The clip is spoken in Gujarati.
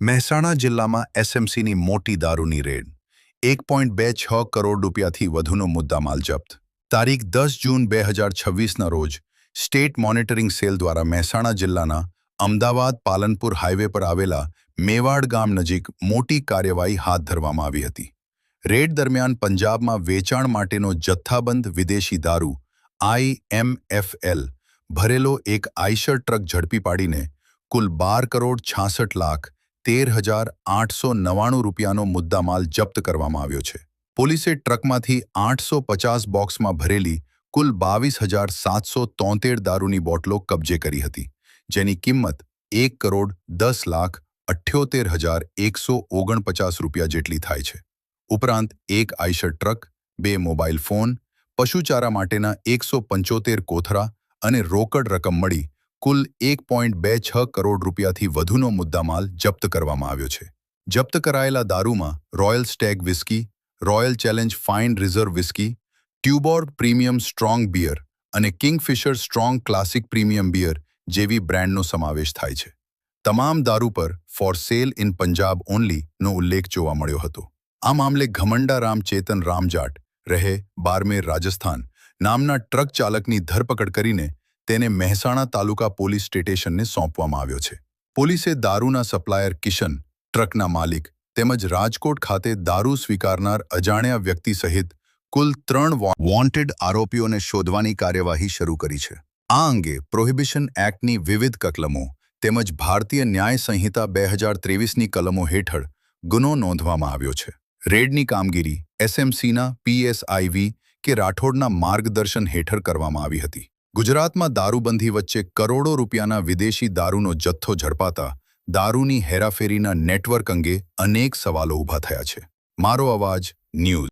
મહેસાણા જિલ્લામાં એસએમસીની મોટી દારૂની રેડ 1.26 કરોડ રૂપિયાથી વધુનો મુદ્દામાલ જપ્ત તારીખ 10 જૂન 2026ના રોજ સ્ટેટ મોનિટરિંગ સેલ દ્વારા મહેસાણા જિલ્લાના અમદાવાદ પાલનપુર હાઈવે પર આવેલા મેવાડ ગામ નજીક મોટી કાર્યવાહી હાથ ધરવામાં આવી હતી. રેડ દરમિયાન પંજાબમાં વેચાણ માટેનો જથ્થાબંધ વિદેશી દારૂ IMFL ભરેલો એક આઈશર ટ્રક ઝડપી પાડીને કુલ 12,66,13,899 રૂપિયાનો મુદ્દામાલ જપ્ત કરવામાં આવ્યો છે. પોલીસે ટ્રકમાંથી 850 બોક્સમાં ભરેલી કુલ 22,773 દારૂની બોટલો કબજે કરી હતી, જેની કિંમત 1,10,78,149 રૂપિયા જેટલી થાય છે. ઉપરાંત એક આઈશર ટ્રક, 2 મોબાઈલ ફોન, પશુચારા માટેના 175 કોથળા અને રોકડ રકમ મળી કુલ 1.26 કરોડ રૂપિયાથી વધુનો મુદ્દામાલ જપ્ત કરવામાં આવ્યો છે. જપ્ત કરાયેલા દારૂમાં royal stag whisky, royal challenge fine reserve whisky, Tuborg premium strong beer અને Kingfisher strong classic premium beer જેવી બ્રાન્ડનો સમાવેશ થાય છે. તમામ દારૂ પર ફોર સેલ ઇન પંજાબ ઓનલીનો ઉલ્લેખ જોવા મળ્યો હતો. આ મામલે ઘમંડા રામ ચેતન રામજાટ રહે બારમેર રાજસ્થાન નામના ટ્રક ચાલકની ધરપકડ કરીને તેને મહેસાણા તાલુકા પોલીસ સ્ટેશનને સોંપવામાં આવ્યો છે. પોલીસે દારૂના સપ્લાયર કિશન, ટ્રકના માલિક તેમજ રાજકોટ ખાતે દારૂ સ્વીકારનાર અજાણ્યા વ્યક્તિ સહિત કુલ 3 વોન્ટેડ આરોપીઓને શોધવાની કાર્યવાહી શરૂ કરી છે. આ અંગે પ્રોહિબિશન એક્ટની વિવિધ કલમો તેમજ ભારતીય ન્યાય સંહિતા 2023ની કલમો હેઠળ ગુનો નોંધવામાં આવ્યો છે. રેડની કામગીરી એસએમસીના PSIV કે રાઠોડના માર્ગદર્શન હેઠળ કરવામાં આવી હતી. ગુજરાતમાં દારૂબંધી વચ્ચે કરોડો રૂપિયાના વિદેશી દારૂનો જથ્થો ઝડપાતા દારૂની હેરાફેરીના નેટવર્ક અંગે અનેક સવાલો ઊભા થયા છે. મારો અવાજ ન્યૂઝ.